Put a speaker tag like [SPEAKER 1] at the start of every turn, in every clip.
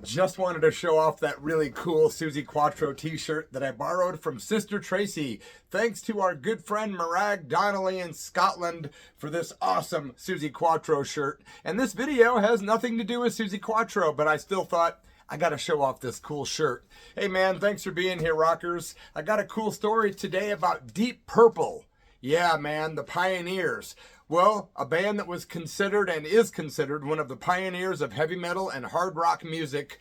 [SPEAKER 1] Just wanted to show off that really cool Suzi Quatro t-shirt that I borrowed from Sister Tracy. Thanks to our good friend Marag Donnelly in Scotland for this awesome Suzi Quatro shirt. And this video has nothing to do with Suzi Quatro, but I still thought I gotta show off this cool shirt. Hey man, thanks for being here, rockers. I got a cool story today about Deep Purple. Yeah, man, the pioneers. Well, a band that was considered and is considered one of the pioneers of heavy metal and hard rock music.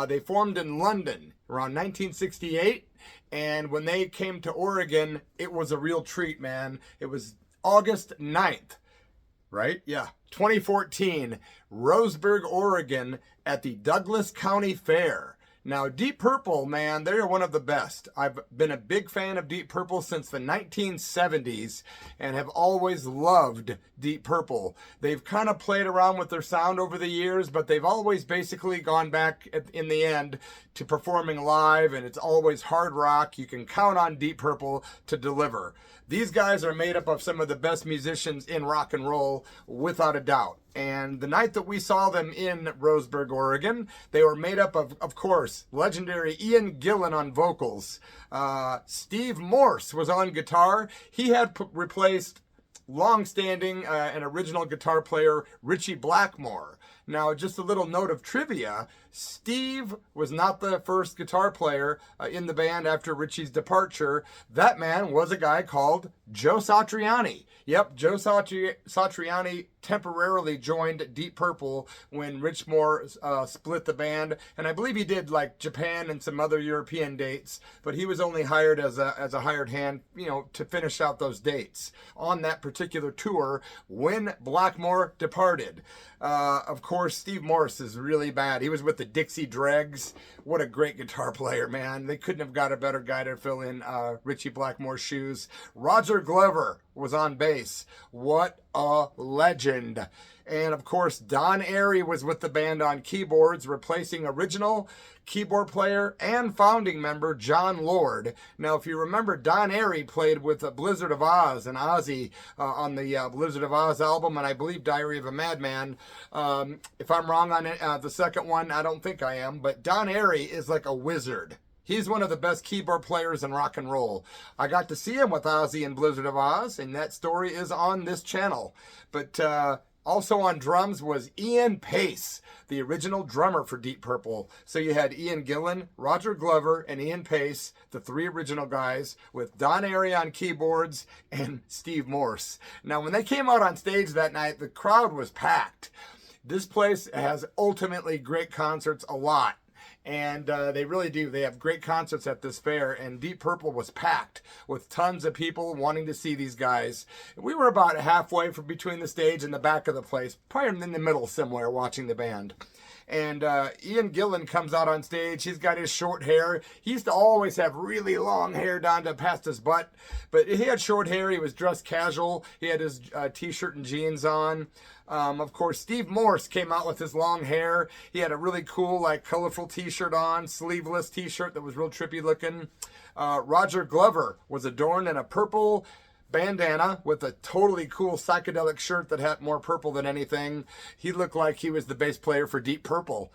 [SPEAKER 1] They formed in London around 1968, and when they came to Oregon, it was a real treat, man. It was August 9th, right? Yeah, 2014, Roseburg, Oregon, at the Douglas County Fair. Now, Deep Purple, man, they're one of the best. I've been a big fan of Deep Purple since the 1970s and have always loved Deep Purple. They've kind of played around with their sound over the years, but they've always basically gone back in the end to performing live, and it's always hard rock. You can count on Deep Purple to deliver. These guys are made up of some of the best musicians in rock and roll, without a doubt. And the night that we saw them in Roseburg, Oregon, they were made up of course, legendary Ian Gillan on vocals. Steve Morse was on guitar. He had replaced long-standing and original guitar player Richie Blackmore. Now, just a little note of trivia, Steve was not the first guitar player in the band after Richie's departure. That man was a guy called Joe Satriani. Yep, Joe Satriani temporarily joined Deep Purple when Rich Moore split the band, and I believe he did like Japan and some other European dates, but he was only hired as a hired hand, you know, to finish out those dates on that particular tour when Blackmore departed. Of course, Steve Morse is really bad. He was with the Dixie Dregs. What a great guitar player, man. They couldn't have got a better guy to fill in Richie Blackmore's shoes. Roger Glover was on bass. What a legend. And of course, Don Airey was with the band on keyboards, replacing original keyboard player and founding member John Lord. Now, if you remember, Don Airey played with Blizzard of Oz and Ozzy on the Blizzard of Oz album, and I believe Diary of a Madman. If I'm wrong on it, the second one, I don't think I am, but Don Airey is like a wizard. He's one of the best keyboard players in rock and roll. I got to see him with Ozzy and Blizzard of Oz, and that story is on this channel. But also on drums was Ian Pace, the original drummer for Deep Purple. So you had Ian Gillan, Roger Glover, and Ian Pace, the three original guys, with Don Airey on keyboards and Steve Morse. Now, when they came out on stage that night, the crowd was packed. This place has ultimately great concerts a lot. And they really do. They have great concerts at this fair, and Deep Purple was packed with tons of people wanting to see these guys. We were about halfway from between the stage and the back of the place, probably in the middle somewhere, watching the band. And Ian Gillan comes out on stage. He's got his short hair. He used to always have really long hair down to past his butt, but he had short hair. He was dressed casual. He had his t-shirt and jeans on. Of course, Steve Morse came out with his long hair. He had a really cool, like, colorful t-shirt on, sleeveless t-shirt that was real trippy looking. Roger Glover was adorned in a purple bandana with a totally cool psychedelic shirt that had more purple than anything. He looked like he was the bass player for Deep Purple.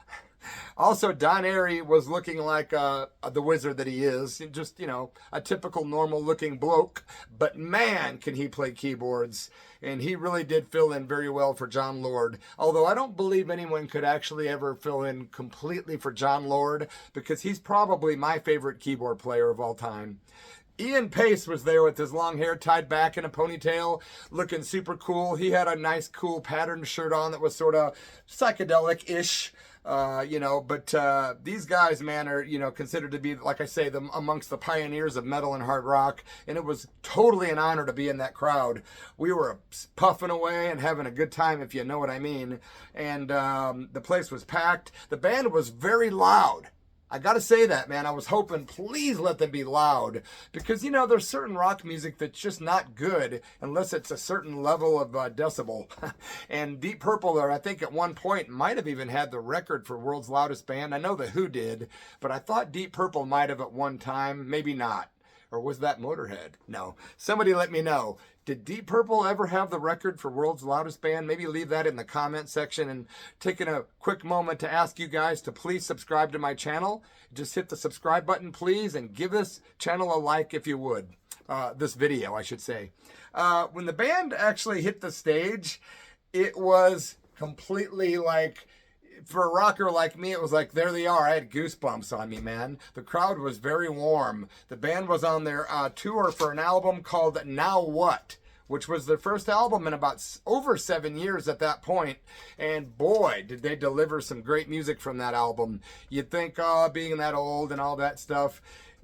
[SPEAKER 1] Also, Don Airey was looking like the wizard that he is. Just, you know, a typical normal looking bloke. But man, can he play keyboards. And he really did fill in very well for John Lord. Although I don't believe anyone could actually ever fill in completely for John Lord, because he's probably my favorite keyboard player of all time. Ian Pace was there with his long hair tied back in a ponytail, looking super cool. He had a nice, cool patterned shirt on that was sort of psychedelic-ish, you know. But these guys, man, are, you know, considered to be, like I say, amongst the pioneers of metal and hard rock. And it was totally an honor to be in that crowd. We were puffing away and having a good time, if you know what I mean. And the place was packed. The band was very loud. I gotta say that, man. I was hoping, please let them be loud. Because, you know, there's certain rock music that's just not good unless it's a certain level of decibel. And Deep Purple, I think at one point, might have even had the record for world's loudest band. I know the Who did, but I thought Deep Purple might have at one time. Maybe not. Or was that Motorhead? No. Somebody let me know. Did Deep Purple ever have the record for World's Loudest Band? Maybe leave that in the comment section, and taking a quick moment to ask you guys to please subscribe to my channel. Just hit the subscribe button, please, and give this channel a like if you would. This video, I should say. When the band actually hit the stage, it was completely like, for a rocker like me, it was like, there they are. I had goosebumps on me, man. The crowd was very warm. The band was on their tour for an album called Now What, which was their first album in about over 7 years at that point. And boy, did they deliver some great music from that album. You'd think, being that old and all that stuff,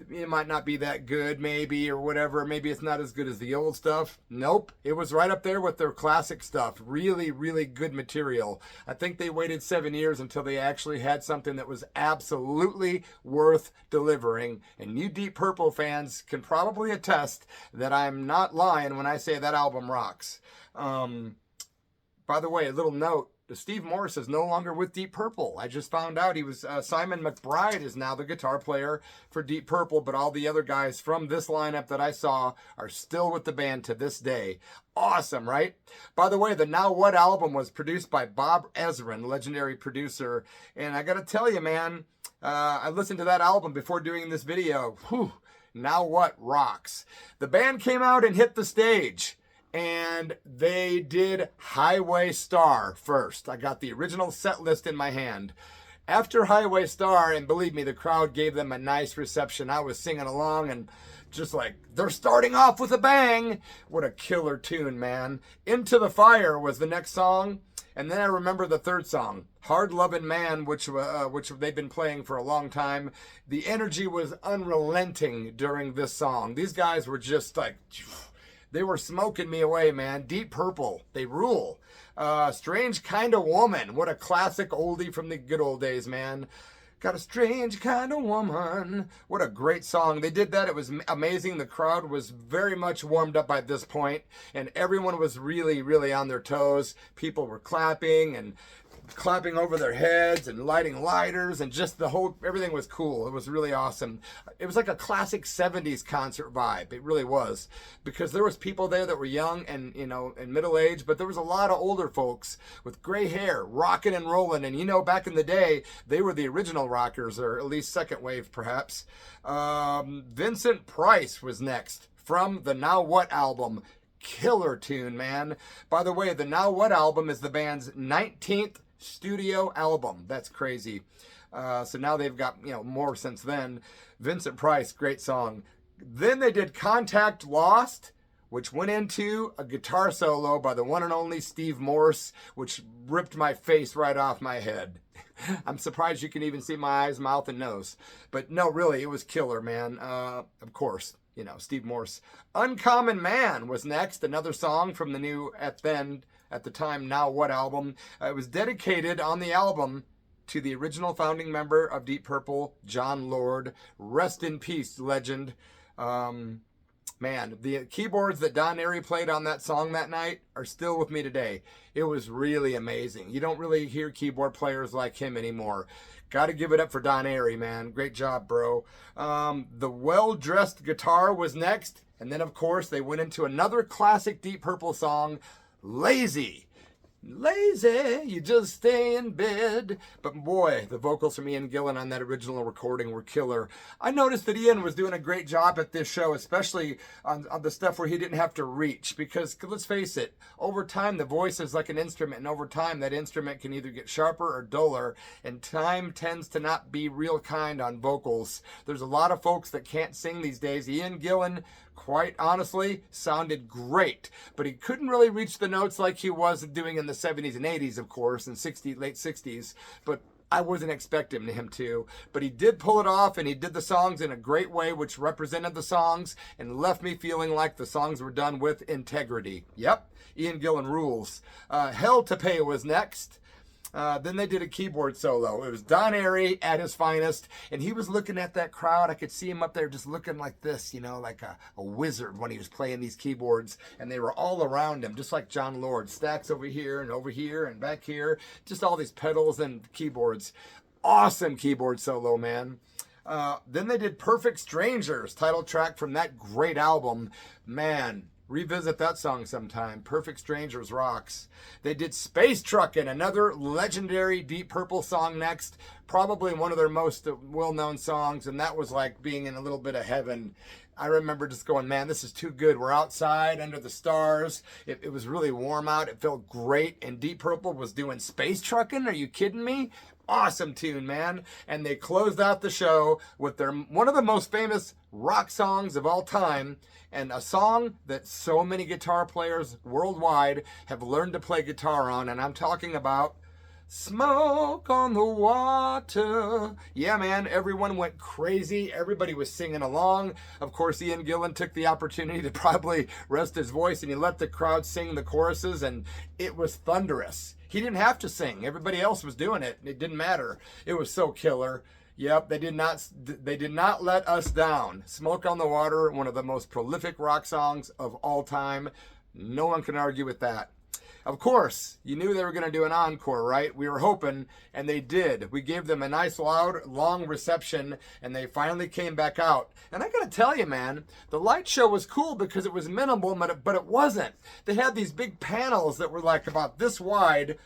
[SPEAKER 1] it might not be that good, maybe, or whatever. Maybe it's not as good as the old stuff. Nope. It was right up there with their classic stuff. Really, really good material. I think they waited 7 years until they actually had something that was absolutely worth delivering. And you Deep Purple fans can probably attest that I'm not lying when I say that album rocks. By the way, a little note. Steve Morse is no longer with Deep Purple. I just found out he was, Simon McBride is now the guitar player for Deep Purple, but all the other guys from this lineup that I saw are still with the band to this day. Awesome, right? By the way, the Now What album was produced by Bob Ezrin, legendary producer, and I gotta tell you, man, I listened to that album before doing this video. Whew, Now What rocks. The band came out and hit the stage. And they did Highway Star first. I got the original set list in my hand. After Highway Star, and believe me, the crowd gave them a nice reception. I was singing along and just like, they're starting off with a bang. What a killer tune, man. Into the Fire was the next song. And then I remember the third song, Hard Lovin' Man, which they've been playing for a long time. The energy was unrelenting during this song. These guys were just like, they were smoking me away, man. Deep Purple, they rule. Strange Kind of Woman. What a classic oldie from the good old days, man. Got a strange kind of woman. What a great song. They did that. It was amazing. The crowd was very much warmed up by this point, and everyone was really, really on their toes. People were clapping and clapping over their heads and lighting lighters, and just everything was cool. It was really awesome. It was like a classic 70s concert vibe. It really was, because there was people there that were young and, and middle-aged, but there was a lot of older folks with gray hair rocking and rolling. And back in the day, they were the original rockers, or at least second wave perhaps. Vincent Price was next from the Now What album. Killer tune, man. By the way, the Now What album is the band's 19th studio album. That's crazy. So now they've got more since then. Vincent Price, great song. Then they did Contact Lost, which went into a guitar solo by the one and only Steve Morse, which ripped my face right off my head. I'm surprised you can even see my eyes, mouth, and nose. But no, really, it was killer, man. Of course, Steve Morse. Uncommon Man was next, another song from the new, at the time, Now What album. It was dedicated on the album to the original founding member of Deep Purple, John Lord. Rest in peace, legend. Man, the keyboards that Don Airey played on that song that night are still with me today. It was really amazing. You don't really hear keyboard players like him anymore. Got to give it up for Don Airey, man. Great job, bro. The Well-Dressed Guitar was next. And then, of course, they went into another classic Deep Purple song, Lazy. Lazy, you just stay in bed. But boy, the vocals from Ian Gillan on that original recording were killer. I noticed that Ian was doing a great job at this show, especially on the stuff where he didn't have to reach, because let's face it, over time the voice is like an instrument, and over time that instrument can either get sharper or duller, and time tends to not be real kind on vocals. There's a lot of folks that can't sing these days. Ian Gillan, quite honestly, sounded great, but he couldn't really reach the notes like he was doing in the 70s and 80s, of course, and late 60s, but I wasn't expecting him to. But he did pull it off, and he did the songs in a great way, which represented the songs and left me feeling like the songs were done with integrity. Yep, Ian Gillan rules. Hell to Pay was next. Then they did a keyboard solo. It was Don Airey at his finest, and he was looking at that crowd. I could see him up there just looking like this, like a wizard when he was playing these keyboards, and they were all around him, just like John Lord. Stacks over here and back here, just all these pedals and keyboards. Awesome keyboard solo, man. Then they did Perfect Strangers, title track from that great album. Man, Revisit that song sometime. Perfect Strangers rocks. They did Space Truckin', another legendary Deep Purple song next. Probably one of their most well-known songs, and that was like being in a little bit of heaven. I remember just going, man, this is too good. We're outside under the stars. It was really warm out. It felt great. And Deep Purple was doing Space Truckin'. Are you kidding me? Awesome tune, man. And they closed out the show with their one of the most famous rock songs of all time, and a song that so many guitar players worldwide have learned to play guitar on, and I'm talking about Smoke on the Water. Yeah, man, everyone went crazy. Everybody was singing along. Of course, Ian Gillan took the opportunity to probably rest his voice, and he let the crowd sing the choruses, and it was thunderous. He didn't have to sing. Everybody else was doing it. It didn't matter. It was so killer. Yep, they did not let us down. Smoke on the Water, one of the most prolific rock songs of all time. No one can argue with that. Of course, you knew they were going to do an encore, right? We were hoping, and they did. We gave them a nice, loud, long reception, and they finally came back out. And I got to tell you, man, the light show was cool because it was minimal, but it wasn't. They had these big panels that were like about this wide,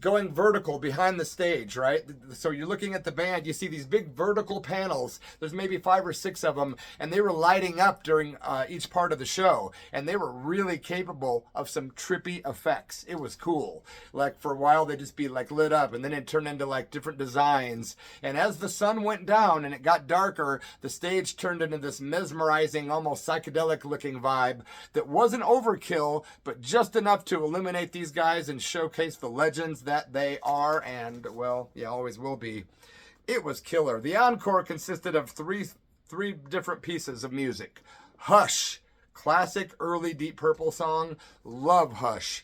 [SPEAKER 1] going vertical behind the stage, right? So you're looking at the band, you see these big vertical panels. There's maybe 5 or 6 of them, and they were lighting up during each part of the show, and they were really capable of some trippy effects. It was cool. Like for a while, they'd just be like lit up, and then it turned into like different designs. And as the sun went down and it got darker, the stage turned into this mesmerizing, almost psychedelic looking vibe that wasn't overkill, but just enough to illuminate these guys and showcase the legends that they are, and well, yeah, always will be. It was killer. The encore consisted of three different pieces of music. Hush, classic early Deep Purple song. Love Hush.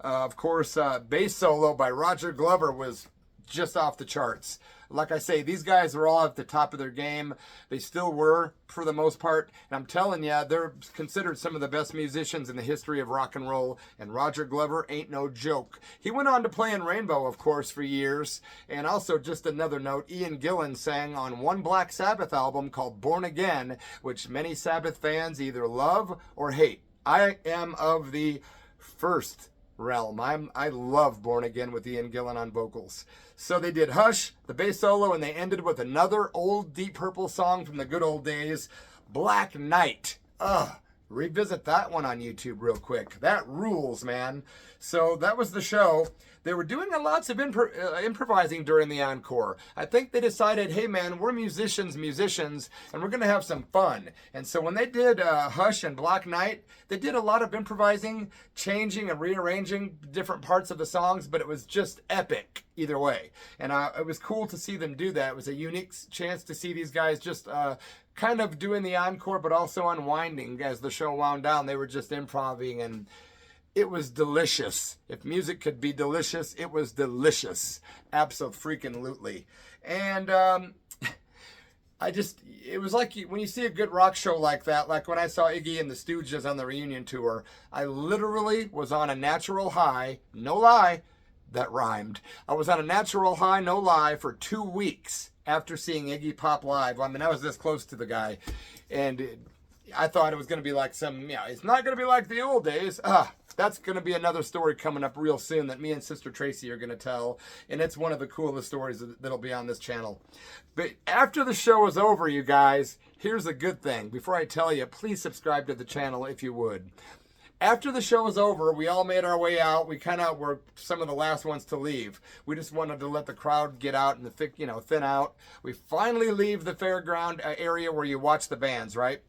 [SPEAKER 1] Of course, bass solo by Roger Glover was just off the charts. Like I say, these guys were all at the top of their game. They still were, for the most part. And I'm telling you, they're considered some of the best musicians in the history of rock and roll. And Roger Glover ain't no joke. He went on to play in Rainbow, of course, for years. And also, just another note, Ian Gillan sang on one Black Sabbath album called Born Again, which many Sabbath fans either love or hate. I am of the first realm. I love Born Again with Ian Gillan on vocals. So they did Hush, the bass solo, and they ended with another old Deep Purple song from the good old days, Black Knight. Revisit that one on YouTube real quick. That rules, man. So that was the show. They were doing lots of improvising during the encore. I think they decided, hey man, we're musicians, and we're going to have some fun. And so when they did Hush and Black Knight, they did a lot of improvising, changing and rearranging different parts of the songs, but it was just epic either way. And it was cool to see them do that. It was a unique chance to see these guys just kind of doing the encore, but also unwinding as the show wound down. They were just improvising, and it was delicious. If music could be delicious, it was delicious. Abso-freaking-lutely. And it was like when you see a good rock show like that, like when I saw Iggy and the Stooges on the reunion tour, I literally was on a natural high, no lie, that rhymed. I was on a natural high, no lie, for 2 weeks after seeing Iggy Pop live. I mean, I was this close to the guy, and I thought it was going to be like it's not going to be like the old days. That's going to be another story coming up real soon that me and Sister Tracy are going to tell, and it's one of the coolest stories that'll be on this channel. But after the show is over, you guys, here's a good thing. Before I tell you, please subscribe to the channel if you would. After the show was over, we all made our way out. We kind of were some of the last ones to leave. We just wanted to let the crowd get out and thin out. We finally leave the fairground area where you watch the bands, right?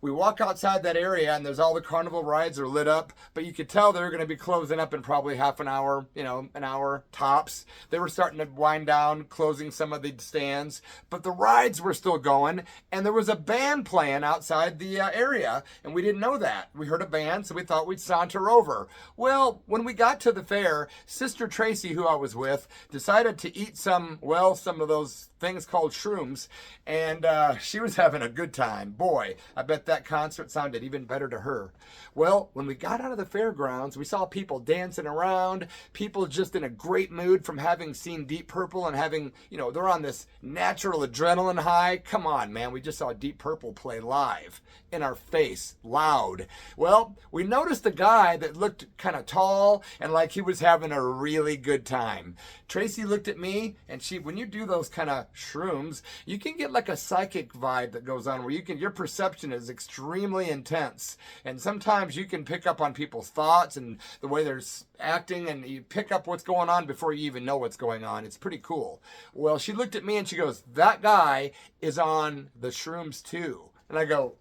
[SPEAKER 1] We walk outside that area, and there's all the carnival rides are lit up, but you could tell they're going to be closing up in probably half an hour, an hour tops. They were starting to wind down, closing some of the stands, but the rides were still going, and there was a band playing outside the area, and we didn't know that. We heard a band, so we thought we'd saunter over. Well, when we got to the fair, Sister Tracy, who I was with, decided to eat some of those things called shrooms, and she was having a good time. Boy, I bet that concert sounded even better to her. Well, when we got out of the fairgrounds, we saw people dancing around, people just in a great mood from having seen Deep Purple and having, they're on this natural adrenaline high. Come on, man, we just saw Deep Purple play live in our face, loud. Well, we noticed a guy that looked kind of tall and like he was having a really good time. Tracy looked at me, and when you do those kind of shrooms, you can get like a psychic vibe that goes on where your perception is extremely intense. And sometimes you can pick up on people's thoughts and the way they're acting, and you pick up what's going on before you even know what's going on. It's pretty cool. Well, she looked at me and she goes, "That guy is on the shrooms too." And I go,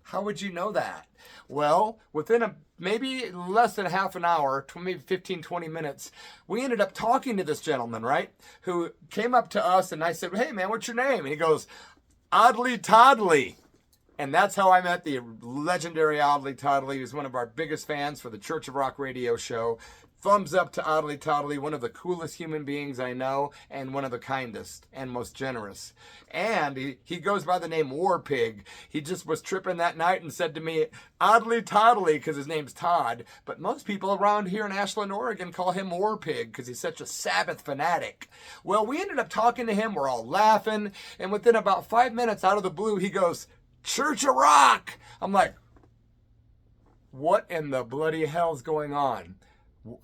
[SPEAKER 1] "How would you know that?" Well, within maybe less than half an hour, maybe 15, 20 minutes, we ended up talking to this gentleman, right? Who came up to us, and I said, "Hey man, what's your name?" And he goes, "Oddly Toddly." And that's how I met the legendary Oddly Toddly. He was one of our biggest fans for the Church of Rock radio show. Thumbs up to Oddly Toddly, one of the coolest human beings I know, and one of the kindest and most generous. And he goes by the name War Pig. He just was tripping that night and said to me, "Oddly Toddly," because his name's Todd. But most people around here in Ashland, Oregon call him War Pig because he's such a Sabbath fanatic. Well, we ended up talking to him. We're all laughing. And within about 5 minutes, out of the blue, he goes, "Church of Rock." I'm like, what in the bloody hell's going on?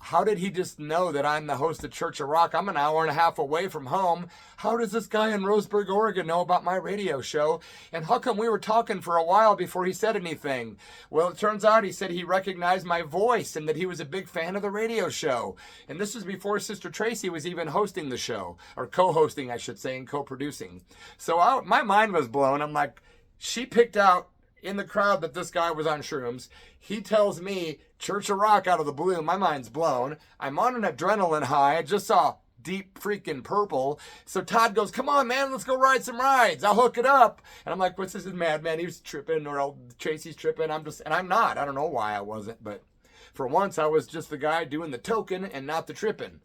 [SPEAKER 1] How did he just know that I'm the host of Church of Rock? I'm an hour and a half away from home. How does this guy in Roseburg, Oregon know about my radio show? And how come we were talking for a while before he said anything? Well, it turns out he said he recognized my voice and that he was a big fan of the radio show. And this was before Sister Tracy was even hosting the show, or co-hosting, I should say, and co-producing. So my mind was blown. I'm like, she picked out in the crowd that this guy was on shrooms. He tells me Church of Rock out of the blue. My mind's blown. I'm on an adrenaline high. I just saw Deep freaking Purple. So Todd goes, "Come on, man, let's go ride some rides. I'll hook it up." And I'm like, "What's this madman? He was tripping, or Tracy's tripping." And I'm not. I don't know why I wasn't, but for once I was just the guy doing the token and not the tripping.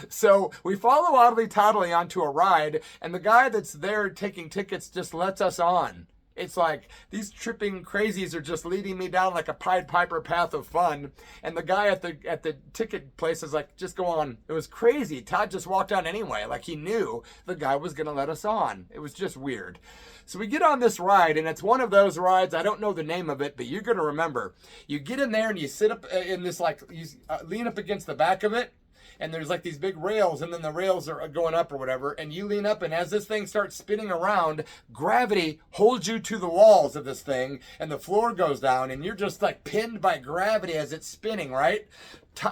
[SPEAKER 1] So we follow Oddly Toddly onto a ride, and the guy that's there taking tickets just lets us on. It's like these tripping crazies are just leading me down like a Pied Piper path of fun. And the guy at the ticket place is like, "Just go on." It was crazy. Todd just walked on anyway. Like he knew the guy was going to let us on. It was just weird. So we get on this ride, and it's one of those rides. I don't know the name of it, but you're going to remember. You get in there and you sit up in this, like, you lean up against the back of it. And there's like these big rails, and then the rails are going up or whatever, and you lean up, and as this thing starts spinning around, gravity holds you to the walls of this thing, and the floor goes down, and you're just like pinned by gravity as it's spinning, right?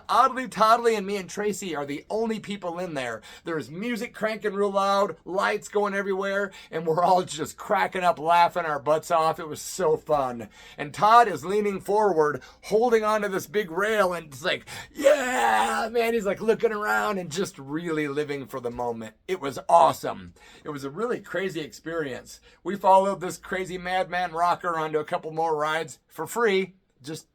[SPEAKER 1] Oddly Toddly and me and Tracy are the only people in there. There's music cranking real loud, lights going everywhere, and we're all just cracking up, laughing our butts off. It was so fun. And Todd is leaning forward, holding onto this big rail, and it's like, yeah, man. He's like looking around and just really living for the moment. It was awesome. It was a really crazy experience. We followed this crazy madman rocker onto a couple more rides for free.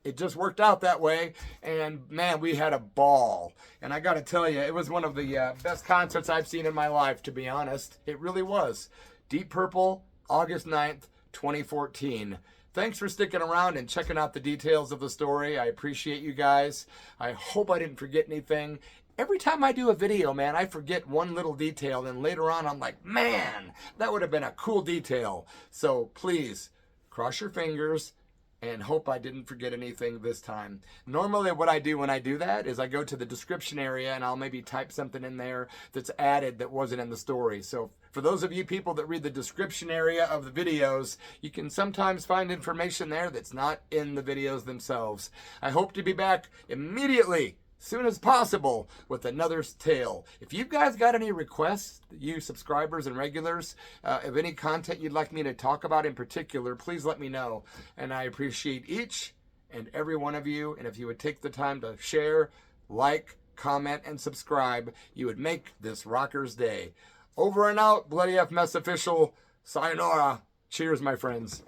[SPEAKER 1] It just worked out that way, and man, we had a ball. And I gotta tell you, it was one of the best concerts I've seen in my life, to be honest. It really was. Deep Purple, August 9th, 2014. Thanks for sticking around and checking out the details of the story. I appreciate you guys. I hope I didn't forget anything. Every time I do a video, man, I forget one little detail, and later on I'm like, man, that would have been a cool detail. So please, cross your fingers and hope I didn't forget anything this time. Normally what I do when I do that is I go to the description area and I'll maybe type something in there that's added that wasn't in the story. So for those of you people that read the description area of the videos, you can sometimes find information there that's not in the videos themselves. I hope to be back immediately, soon as possible, with another tale. If you guys got any requests, you subscribers and regulars, of any content you'd like me to talk about in particular, please let me know. And I appreciate each and every one of you. And if you would take the time to share, like, comment, and subscribe, you would make this rocker's day. Over and out, Bloody F Mess Official. Sayonara. Cheers, my friends.